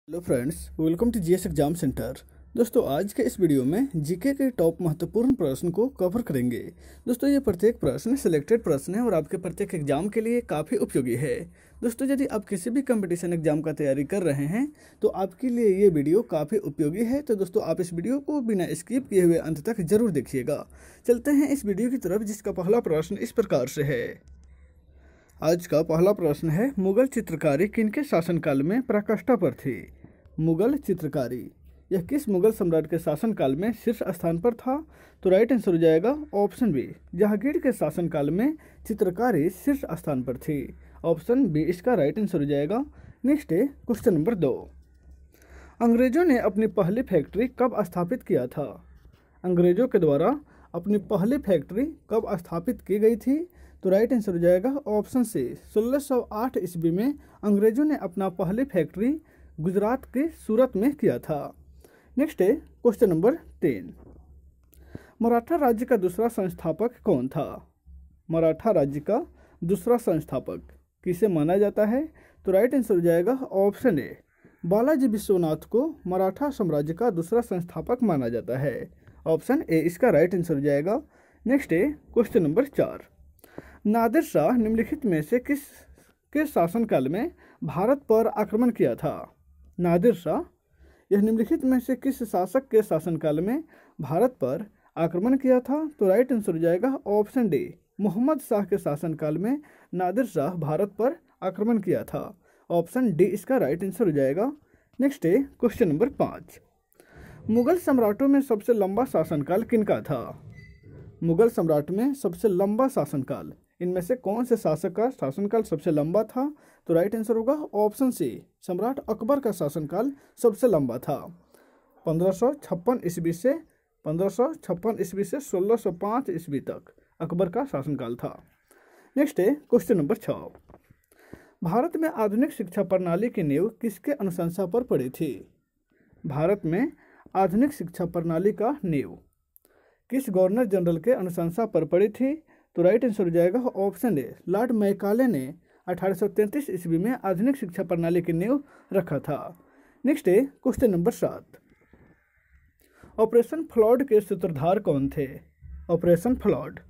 Hello friends, welcome to GS exam centre. दोस्तों, आज के इस वीडियो में जीके के टॉप महत्वपूर्ण प्रश्न को कवर करेंगे। दोस्तों, ये प्रत्येक प्रश्न सिलेक्टेड प्रश्न है और आपके प्रत्येक एग्जाम के लिए काफ़ी उपयोगी है। दोस्तों, यदि आप किसी भी कंपटीशन एग्जाम का तैयारी कर रहे हैं तो आपके लिए ये वीडियो काफ़ी उपयोगी है। तो दोस्तों, आप इस वीडियो को बिना स्किप किए हुए अंत तक जरूर देखिएगा। चलते हैं इस वीडियो की तरफ, जिसका पहला प्रश्न इस प्रकार से है। आज का पहला प्रश्न है, मुगल चित्रकारी किनके शासनकाल में पराकाष्ठा पर थी? मुगल चित्रकारी यह किस मुगल सम्राट के शासनकाल में शीर्ष स्थान पर था? तो राइट आंसर हो जाएगा ऑप्शन बी, जहांगीर के शासनकाल में चित्रकारी शीर्ष स्थान पर थी। ऑप्शन बी इसका राइट आंसर हो जाएगा। नेक्स्ट है क्वेश्चन नंबर 2। अंग्रेजों ने अपनी पहली फैक्ट्री कब स्थापित किया था? अंग्रेजों के द्वारा अपनी पहली फैक्ट्री कब स्थापित की गई थी? तो राइट आंसर हो जाएगा ऑप्शन सी, 1608 ईस्वी में अंग्रेजों ने अपना पहली फैक्ट्री गुजरात के सूरत में किया था। नेक्स्ट है क्वेश्चन नंबर 3। मराठा राज्य का दूसरा संस्थापक कौन था? मराठा राज्य का दूसरा संस्थापक किसे माना जाता है? तो राइट आंसर हो जाएगा ऑप्शन ए, बालाजी विश्वनाथ को मराठा साम्राज्य का दूसरा संस्थापक माना जाता है। ऑप्शन ए इसका राइट आंसर हो जाएगा। नेक्स्ट है क्वेश्चन नंबर 4। नादिर शाह निम्नलिखित में से किस के शासनकाल में भारत पर आक्रमण किया था? नादिर शाह यह निम्नलिखित में से किस शासक के शासनकाल में भारत पर आक्रमण किया था? तो राइट आंसर हो जाएगा ऑप्शन डी, मोहम्मद शाह के शासनकाल में नादिर शाह भारत पर आक्रमण किया था। ऑप्शन डी इसका राइट आंसर हो जाएगा। नेक्स्ट है क्वेश्चन नंबर 5। मुगल सम्राटों में सबसे लंबा शासनकाल किनका था? मुगल सम्राट में सबसे लंबा शासनकाल इनमें से कौन से शासक का शासनकाल सबसे लंबा था? तो राइट आंसर होगा ऑप्शन सी, सम्राट अकबर का शासनकाल सबसे लंबा था। 1556 ईस्वी से 1605 ईस्वी तक अकबर का शासनकाल था। नेक्स्ट है क्वेश्चन नंबर 6। भारत में आधुनिक शिक्षा प्रणाली की नींव किसके अनुशंसा पर पड़ी थी? भारत में आधुनिक शिक्षा प्रणाली का नींव किस गवर्नर जनरल के अनुशंसा पर पड़ी थी? तो राइट आंसर हो जाएगा ऑप्शन ए, लॉर्ड मैकाले ने 1833 ईस्वी में आधुनिक शिक्षा प्रणाली की नींव रखा था। नेक्स्ट है क्वेश्चन नंबर 7। ऑपरेशन फ्लड के सूत्रधार कौन थे? ऑपरेशन फ्लड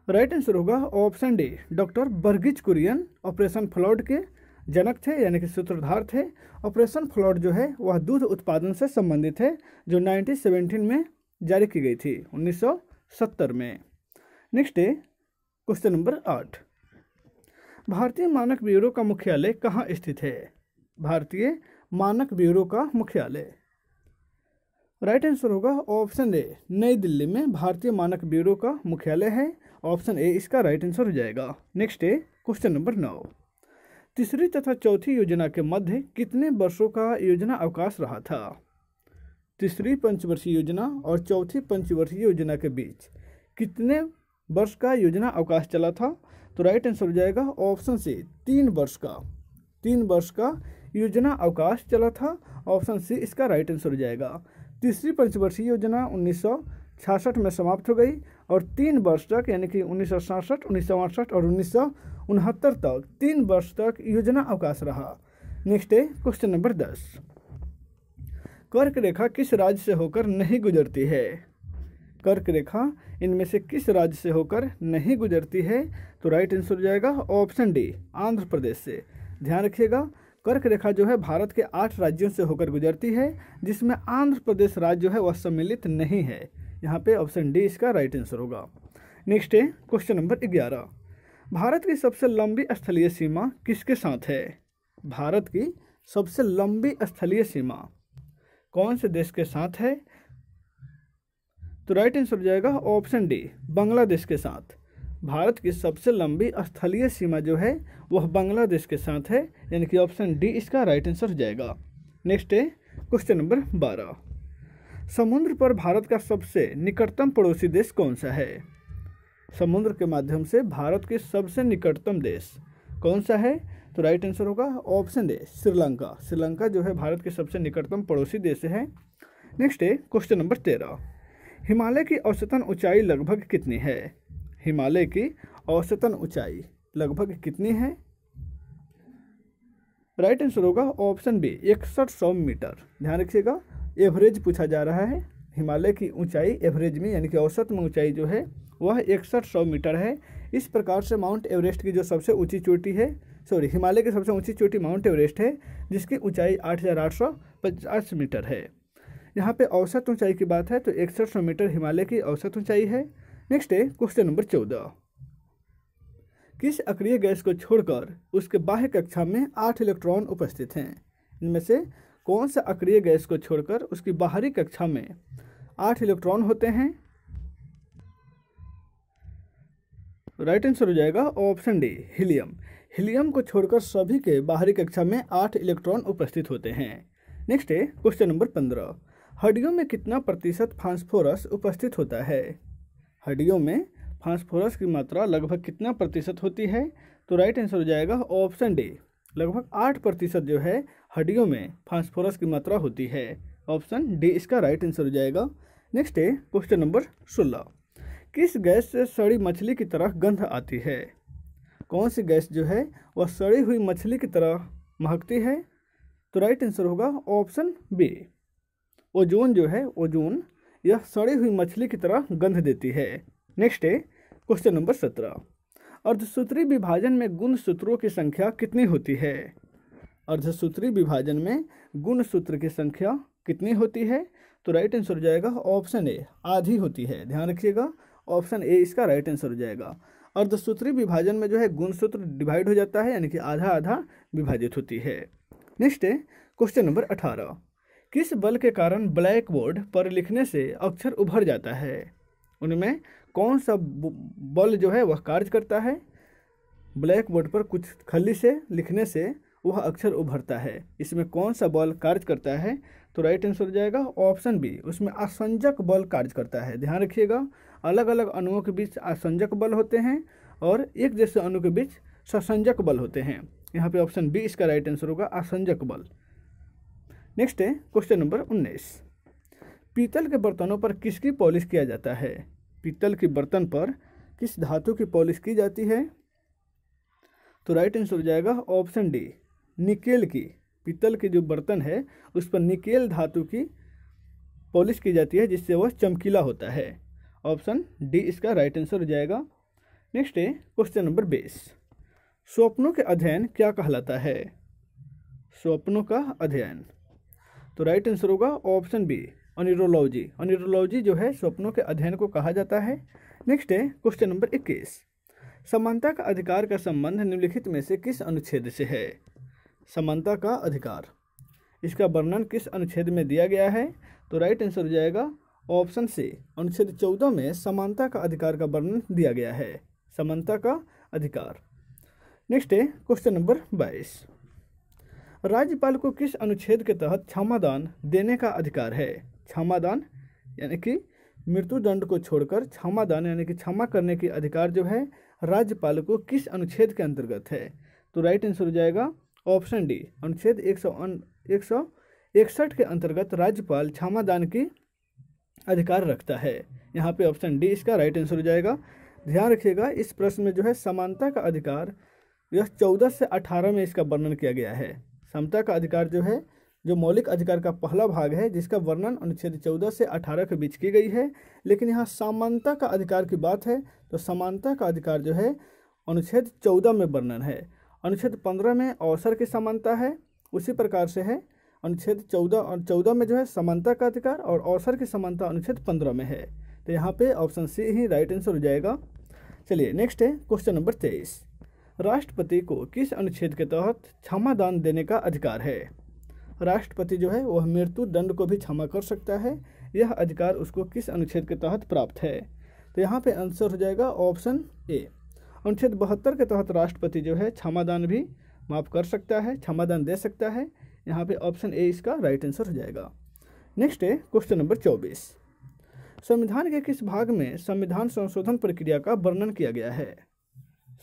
राइट आंसर होगा option D, doctor Verghese Kurien operation flood के जनक थे, यानी कि सूत्रधार थे। ऑपरेशन फ्लड जो है वह दूध उत्पादन से संबंधित है, जो 1917 में जारी की गई थी, 1970 में। नेक्स्ट है क्वेश्चन नंबर 8। भारतीय मानक ब्यूरो का मुख्यालय कहाँ स्थित है? भारतीय मानक ब्यूरो का मुख्यालय राइट आंसर होगा ऑप्शन ए, नई दिल्ली में भारतीय मानक ब्यूरो का मुख्यालय है। ऑप्शन ए इसका राइट आंसर हो जाएगा। नेक्स्ट है क्वेश्चन नंबर 9। तीसरी तथा चौथी योजना के मध्य कितने वर्षों का योजना अवकाश रहा था? तीसरी पंचवर्षीय योजना और चौथी पंचवर्षीय योजना के बीच कितने वर्ष का योजना अवकाश चला था? तो राइट आंसर हो जाएगा ऑप्शन सी, 3 वर्ष का। 3 वर्ष का योजना अवकाश चला था। ऑप्शन सी इसका राइट आंसर हो जाएगा। तीसरी पंचवर्षीय योजना 1966 में समाप्त हो गई और 3 वर्ष तक, यानी कि 1967, 1968 और 1969 तक 3 वर्ष तक योजना अवकाश रहा। नेक्स्ट है क्वेश्चन नंबर 10। कर्क रेखा किस राज्य से होकर नहीं गुजरती है? कर्क रेखा इनमें से किस राज्य से होकर नहीं गुजरती है? तो राइट आंसर हो जाएगा ऑप्शन डी, आंध्र प्रदेश से। ध्यान रखिएगा, कर्क रेखा जो है भारत के 8 राज्यों से होकर गुजरती है, जिसमें आंध्र प्रदेश राज्य जो है वह सम्मिलित नहीं है। यहाँ पे ऑप्शन डी इसका राइट आंसर होगा। नेक्स्ट है क्वेश्चन नंबर 11। भारत की सबसे लंबी स्थलीय सीमा किसके साथ है? भारत की सबसे लंबी स्थलीय सीमा कौन से देश के साथ है? तो राइट आंसर हो जाएगा ऑप्शन डी, बांग्लादेश के साथ। भारत की सबसे लंबी स्थलीय सीमा जो है वह बांग्लादेश के साथ है, यानी कि ऑप्शन डी इसका राइट आंसर हो जाएगा। नेक्स्ट है क्वेश्चन नंबर 12। समुद्र पर भारत का सबसे निकटतम पड़ोसी देश कौन सा है? समुद्र के माध्यम से भारत के सबसे निकटतम देश कौन सा है? तो राइट आंसर होगा ऑप्शन डी, श्रीलंका। श्रीलंका जो है भारत के सबसे निकटतम पड़ोसी देश है। नेक्स्ट है क्वेश्चन नंबर 13। हिमालय की औसतन ऊंचाई लगभग कितनी है? हिमालय की औसतन ऊंचाई लगभग कितनी है? राइट आंसर होगा ऑप्शन बी 6100 मीटर। ध्यान रखिएगा, एवरेज पूछा जा रहा है। हिमालय की ऊंचाई एवरेज में यानी कि औसत में ऊंचाई जो है वह 6100 मीटर है। इस प्रकार से माउंट एवरेस्ट की जो सबसे ऊंची चोटी है, हिमालय की सबसे ऊंची चोटी माउंट एवरेस्ट है, जिसकी ऊंचाई 8850 मीटर है। यहाँ पे औसत ऊंचाई की बात है तो 6100 मीटर हिमालय की औसत ऊंचाई है। नेक्स्ट है क्वेश्चन नंबर 14। किस अक्रिय गैस को छोड़कर उसके बाह्य कक्षा में 8 इलेक्ट्रॉन उपस्थित हैं? इनमें से कौन सा अक्रिय गैस को छोड़कर उसकी बाहरी कक्षा में 8 इलेक्ट्रॉन होते हैं? राइट आंसर हो जाएगा ऑप्शन डी हीलियम। हीलियम को छोड़कर सभी के बाहरी कक्षा में 8 इलेक्ट्रॉन उपस्थित होते हैं। नेक्स्ट है क्वेश्चन नंबर 15। हड्डियों में कितना प्रतिशत फास्फोरस उपस्थित होता है? हड्डियों में फास्फोरस की मात्रा लगभग कितना प्रतिशत होती है? तो राइट आंसर हो जाएगा ऑप्शन डी लगभग 8% जो है हड्डियों में फास्फोरस की मात्रा होती है। ऑप्शन डी इसका राइट आंसर हो जाएगा। नेक्स्ट है क्वेश्चन नंबर 16। किस गैस से सड़ी मछली की तरह गंध आती है? कौन सी गैस जो है वह सड़ी हुई मछली की तरह महकती है? तो राइट आंसर होगा ऑप्शन बी ओजोन जो है ओजोन, यह सड़ी हुई मछली की तरह गंध देती है। नेक्स्ट है क्वेश्चन नंबर 17। अर्धसूत्री विभाजन में गुणसूत्रों की संख्या कितनी होती है? अर्धसूत्री विभाजन में गुणसूत्र की संख्या कितनी होती है? तो राइट आंसर हो जाएगा ऑप्शन ए आधी होती है। ध्यान रखिएगा, ऑप्शन ए इसका राइट आंसर हो जाएगा। अर्धसूत्री विभाजन में जो है गुणसूत्र डिवाइड हो जाता है यानी कि आधा आधा विभाजित होती है। नेक्स्ट है क्वेश्चन नंबर 18। किस बल के कारण ब्लैक बोर्ड पर लिखने से अक्षर उभर जाता है? उनमें कौन सा बल जो है वह कार्य करता है? ब्लैक बोर्ड पर कुछ खली से लिखने से वह अक्षर उभरता है, इसमें कौन सा बल कार्य करता है? तो राइट आंसर हो जाएगा ऑप्शन बी उसमें आसंजक बल कार्य करता है। ध्यान रखिएगा, अलग अलग अणुओं के बीच आसंजक बल होते हैं और एक जैसे अणु के बीच ससंजक बल होते हैं। यहाँ पे ऑप्शन बी इसका राइट आंसर होगा आसंजक बल। नेक्स्ट है क्वेश्चन नंबर 19। पीतल के बर्तनों पर किसकी पॉलिश किया जाता है? पीतल के बर्तन पर किस धातु की पॉलिश की जाती है? तो राइट आंसर हो जाएगा ऑप्शन डी निकेल की। पीतल के जो बर्तन है उस पर निकेल धातु की पॉलिश की जाती है जिससे वह चमकीला होता है। ऑप्शन डी इसका राइट आंसर हो जाएगा। नेक्स्ट है क्वेश्चन नंबर 20। स्वप्नों के अध्ययन क्या कहलाता है? स्वप्नों का अध्ययन, तो राइट आंसर होगा ऑप्शन बी ऑनिरोलॉजी। ऑनिरोलॉजी जो है स्वप्नों के अध्ययन को कहा जाता है। नेक्स्ट है क्वेश्चन नंबर 21। समानता का अधिकार का संबंध निम्नलिखित में से किस अनुच्छेद से है? समानता का अधिकार, इसका वर्णन किस अनुच्छेद में दिया गया है? तो राइट आंसर हो जाएगा ऑप्शन सी अनुच्छेद 14 में समानता का अधिकार का वर्णन दिया गया है। समानता का अधिकार। नेक्स्ट है क्वेश्चन नंबर 22। राज्यपाल को किस अनुच्छेद के तहत क्षमादान देने का अधिकार है? क्षमादान यानी कि मृत्युदंड को छोड़कर क्षमादान यानी कि क्षमा करने की अधिकार जो है राज्यपाल को किस अनुच्छेद के अंतर्गत है? तो राइट आंसर हो जाएगा ऑप्शन डी अनुच्छेद 161 के अंतर्गत राज्यपाल क्षमादान की अधिकार रखता है। यहाँ पे ऑप्शन डी इसका राइट आंसर हो जाएगा। ध्यान रखिएगा, इस प्रश्न में जो है समानता का अधिकार यह 14 से 18 में इसका वर्णन किया गया है। समता का अधिकार जो है जो मौलिक अधिकार का पहला भाग है जिसका वर्णन अनुच्छेद 14 से 18 के बीच की गई है, लेकिन यहाँ समानता का अधिकार की बात है तो समानता का अधिकार जो है अनुच्छेद 14 में वर्णन है। अनुच्छेद 15 में अवसर की समानता है, उसी प्रकार से है अनुच्छेद 14 में जो है समानता का अधिकार और अवसर की समानता अनुच्छेद 15 में है। तो यहाँ पे ऑप्शन सी ही राइट आंसर हो जाएगा। चलिए नेक्स्ट है क्वेश्चन नंबर 23। राष्ट्रपति को किस अनुच्छेद के तहत क्षमादान देने का अधिकार है? राष्ट्रपति जो है वह मृत्यु दंड को भी क्षमा कर सकता है, यह अधिकार उसको किस अनुच्छेद के तहत प्राप्त है? तो यहाँ पे आंसर हो जाएगा ऑप्शन ए अनुच्छेद 72 के तहत राष्ट्रपति जो है क्षमादान भी माफ कर सकता है, क्षमादान दे सकता है। यहाँ पे ऑप्शन ए इसका राइट आंसर हो जाएगा। नेक्स्ट है क्वेश्चन नंबर 24। संविधान के किस भाग में संविधान संशोधन प्रक्रिया का वर्णन किया गया है?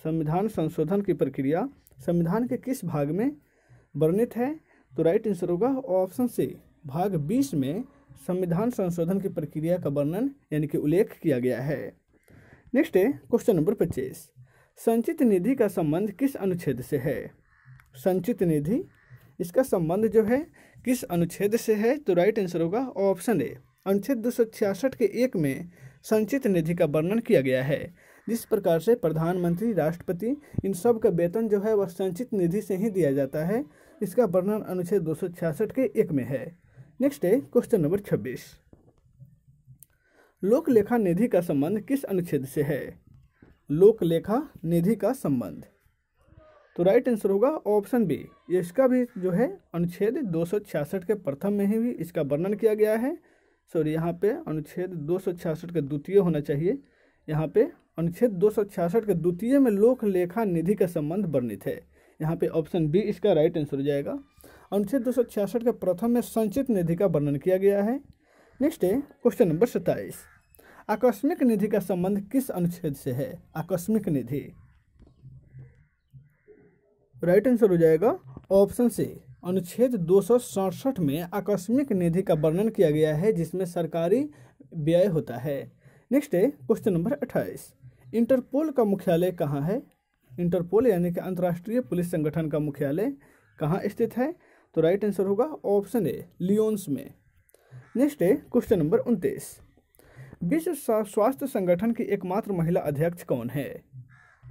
संविधान संशोधन की प्रक्रिया संविधान के किस भाग में वर्णित है? तो राइट आंसर होगा ऑप्शन सी भाग 20 में संविधान संशोधन की प्रक्रिया का वर्णन यानी कि उल्लेख किया गया है। नेक्स्ट है क्वेश्चन नंबर 25। संचित निधि का संबंध किस अनुच्छेद से है? संचित निधि इसका संबंध जो है किस अनुच्छेद से है? तो राइट आंसर होगा ऑप्शन ए, अनुच्छेद 266 के 1 में संचित निधि का वर्णन किया गया है। जिस प्रकार से प्रधानमंत्री, राष्ट्रपति, इन सब का वेतन जो है वह संचित निधि से ही दिया जाता है, इसका वर्णन अनुच्छेद 266 के 1 में है। नेक्स्ट है क्वेश्चन नंबर 26, लोक लेखा निधि का संबंध किस अनुच्छेद से है? लोक लेखा निधि का संबंध, तो राइट आंसर होगा ऑप्शन बी, इसका भी जो है अनुच्छेद 266 के प्रथम में ही इसका वर्णन किया गया है। सॉरी, यहाँ पे अनुच्छेद 266 के द्वितीय होना चाहिए। यहाँ पे अनुच्छेद 266 के द्वितीय में लोक लेखा निधि का संबंध वर्णित है। यहाँ पे ऑप्शन बी इसका राइट आंसर हो जाएगा। अनुच्छेद 266 के प्रथम में संचित निधि का वर्णन किया गया है। नेक्स्ट है क्वेश्चन नंबर 27, आकस्मिक निधि का संबंध किस अनुच्छेद से है? आकस्मिक निधि, राइट आंसर हो जाएगा ऑप्शन सी, अनुच्छेद 267 में आकस्मिक निधि का वर्णन किया गया है जिसमें सरकारी व्यय होता है। नेक्स्ट है क्वेश्चन नंबर 28, इंटरपोल का मुख्यालय कहाँ है? इंटरपोल यानी कि अंतर्राष्ट्रीय पुलिस संगठन का मुख्यालय कहाँ स्थित है? तो राइट आंसर होगा ऑप्शन ए, लियोन्स में। नेक्स्ट है क्वेश्चन नंबर 29, विश्व स्वास्थ्य संगठन की एकमात्र महिला अध्यक्ष कौन है?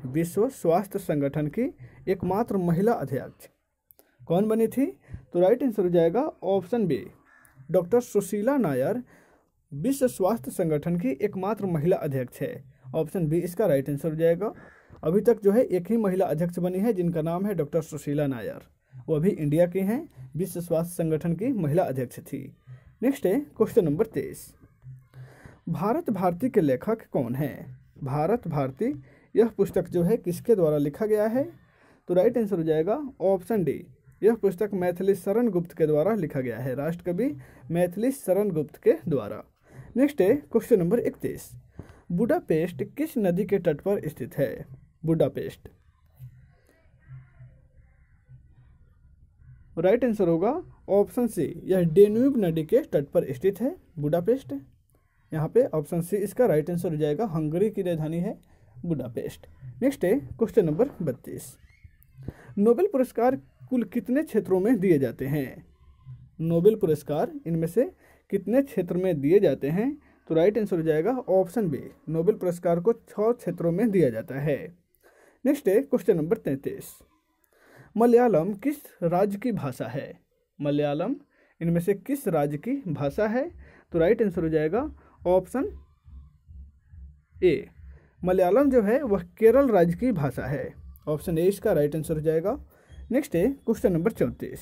विश्व स्वास्थ्य संगठन की एकमात्र महिला अध्यक्ष कौन बनी थी? तो राइट आंसर हो जाएगा option B, doctor Sushila Nayar विश्व स्वास्थ्य संगठन की एकमात्र महिला अध्यक्ष है। ऑप्शन बी इसका राइट आंसर हो जाएगा। अभी तक जो है एक ही महिला अध्यक्ष बनी है जिनका नाम है डॉक्टर सुशीला नायर, वो भी इंडिया की हैं, विश्व स्वास्थ्य संगठन की महिला अध्यक्ष थी। नेक्स्ट है क्वेश्चन नंबर 23, भारत भारती के लेखक कौन है? भारत भारती, यह पुस्तक जो है किसके द्वारा लिखा गया है? तो राइट आंसर हो जाएगा ऑप्शन डी, यह पुस्तक मैथिली शरण गुप्त के द्वारा लिखा गया है, राष्ट्रकवि मैथिली शरण गुप्त के द्वारा। नेक्स्ट है क्वेश्चन नंबर 31, बुडापेस्ट किस नदी के तट पर स्थित है? बुडापेस्ट, राइट आंसर होगा ऑप्शन सी, यह डेन्यूब नदी के तट पर स्थित है बुडापेस्ट। यहाँ पे ऑप्शन सी इसका राइट आंसर हो जाएगा, हंगरी की राजधानी है बुडापेस्ट। नेक्स्ट है क्वेश्चन नंबर 32, नोबेल पुरस्कार कुल कितने क्षेत्रों में दिए जाते हैं? नोबेल पुरस्कार इनमें से कितने क्षेत्र में दिए जाते हैं? तो राइट आंसर हो जाएगा ऑप्शन बी, नोबेल पुरस्कार को 6 क्षेत्रों में दिया जाता है। नेक्स्ट है क्वेश्चन नंबर 33, मलयालम किस राज्य की भाषा है? मलयालम इनमें से किस राज्य की भाषा है? तो राइट आंसर हो जाएगा ऑप्शन ए, मलयालम जो है वह केरल राज्य की भाषा है। ऑप्शन ए इसका राइट आंसर हो जाएगा। नेक्स्ट है क्वेश्चन नंबर 34,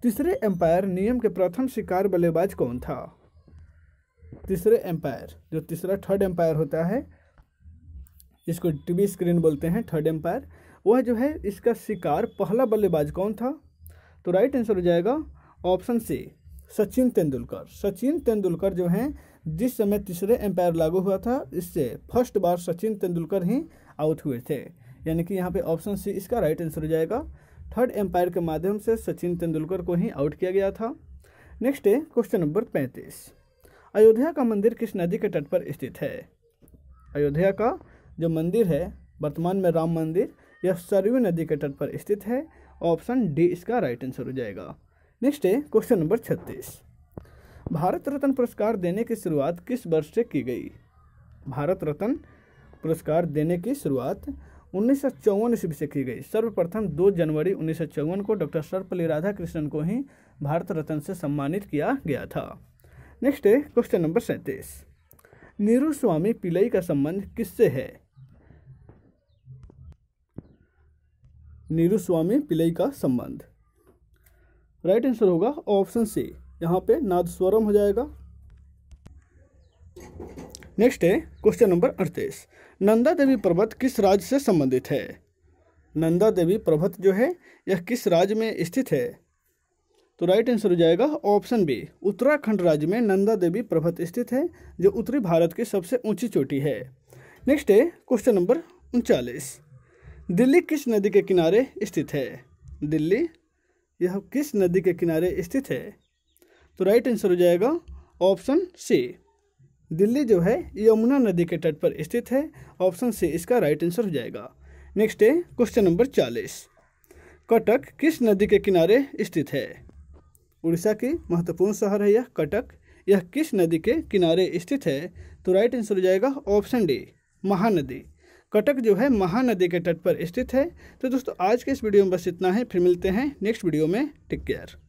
तीसरे एम्पायर नियम के प्रथम शिकार बल्लेबाज कौन था? तीसरे एम्पायर, जो तीसरा थर्ड एम्पायर होता है, इसको टीवी स्क्रीन बोलते हैं, थर्ड एम्पायर, वह जो है इसका शिकार पहला बल्लेबाज कौन था? तो राइट आंसर हो जाएगा ऑप्शन सी, सचिन तेंदुलकर। सचिन तेंदुलकर जो हैं, जिस समय तीसरे एम्पायर लागू हुआ था, इससे फर्स्ट बार सचिन तेंदुलकर ही आउट हुए थे, यानी कि यहाँ पे ऑप्शन सी इसका राइट आंसर हो जाएगा। थर्ड एम्पायर के माध्यम से सचिन तेंदुलकर को ही आउट किया गया था। नेक्स्ट है क्वेश्चन नंबर 35, अयोध्या का मंदिर किस नदी के तट पर स्थित है? अयोध्या का जो मंदिर है वर्तमान में राम मंदिर, यह सरयू नदी के तट पर स्थित है। ऑप्शन डी इसका राइट आंसर हो जाएगा। नेक्स्ट है क्वेश्चन नंबर 36, भारत रत्न पुरस्कार देने की शुरुआत किस वर्ष से की गई? भारत रत्न पुरस्कार देने की शुरुआत 1954 ईस्वी से की गई। सर्वप्रथम 2 जनवरी 1954 को डॉक्टर सर्वपल्ली राधाकृष्णन को ही भारत रत्न से सम्मानित किया गया था। नेक्स्ट है क्वेश्चन नंबर 37, नीरू स्वामी पिल्लई का संबंध किससे है? नीरू स्वामी पिल्लई का संबंध, राइट आंसर होगा ऑप्शन सी, यहाँ पे नादस्वरम हो जाएगा। नेक्स्ट है क्वेश्चन नंबर 38, नंदा देवी पर्वत किस राज्य से संबंधित है? नंदा देवी पर्वत जो है यह किस राज्य में स्थित है? तो राइट आंसर हो जाएगा ऑप्शन बी, उत्तराखंड राज्य में नंदा देवी पर्वत स्थित है, जो उत्तरी भारत की सबसे ऊंची चोटी है। नेक्स्ट है क्वेश्चन नंबर 39, दिल्ली किस नदी के किनारे स्थित है? दिल्ली यह किस नदी के किनारे स्थित है? तो राइट आंसर हो जाएगा ऑप्शन सी, दिल्ली जो है यमुना नदी के तट पर स्थित है। ऑप्शन सी इसका राइट आंसर हो जाएगा। नेक्स्ट है क्वेश्चन नंबर 40, कटक किस नदी के किनारे स्थित है? उड़ीसा की महत्वपूर्ण शहर है यह कटक। यह किस नदी के किनारे स्थित है? तो राइट आंसर हो जाएगा ऑप्शन डी, महानदी। कटक जो है महानदी के तट पर स्थित है। तो दोस्तों आज के इस वीडियो में बस इतना है, फिर मिलते हैं नेक्स्ट वीडियो में। Take care.